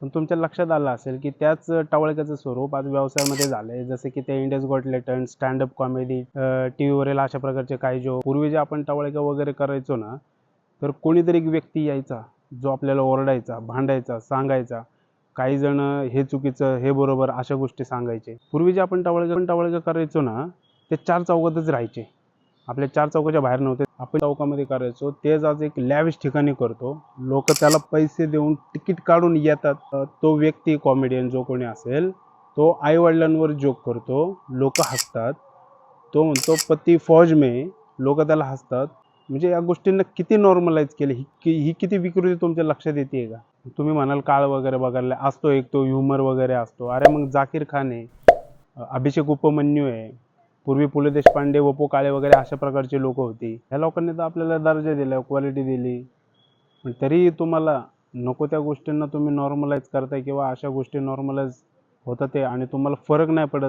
पण तुमच्या लक्षात आलं असेल की त्याच टवाळक्याचं स्वरूप आज व्यवसायामध्ये झालंय, जसं की ते India's got talent, standup comedy, टीव्हीवरील अशा प्रकारचे काही जो पूर्वी जे आपण टवाळक्या वगैरे करायचो ना, तर कोणीतरी एक व्यक्ती यायचा, जो आपल्याला ओरडायचा, भांडायचा, सांगायचा. काही जण हे चुकीचं, हे बरोबर अशा गोष्टी सांगायचे. पूर्वी जे आपण टवाळक्या करायचो ना, ते चार चौघातच राहायचे. आपल्या चार चौकाच्या बाहेर नव्हते. आपण चौकामध्ये करायचो. तेच आज एक लॅविश ठिकाणी करतो. लोक त्याला पैसे देऊन तिकीट काढून येतात. तो व्यक्ती कॉमेडियन जो कोणी असेल, तो आई वडिलांवर जोक करतो, लोक हसतात. तो म्हणतो पती फौज में, लोक त्याला हसतात. म्हणजे या गोष्टींना किती नॉर्मलाइज केले, ही किती विकृती तुमच्या लक्षात येते का? तुम्ही म्हणाल काळ वगैरे बघायला असतो, एक तो ह्युमर वगैरे असतो. अरे मग जाकीर खान आहे, अभिषेक उपमन्यू आहे, पूर्वी पु ल देशपांडे, वपू काळे वगैरे अशा प्रकारची लोक होती. ह्या लोकांनी तर आपल्याला दर्जा दिला, क्वालिटी दिली. पण तरीही तुम्हाला नको त्या गोष्टींना तुम्ही नॉर्मलाइज करताय किंवा अशा गोष्टी नॉर्मलाइज होतात आहे आणि तुम्हाला फरक नाही पडत.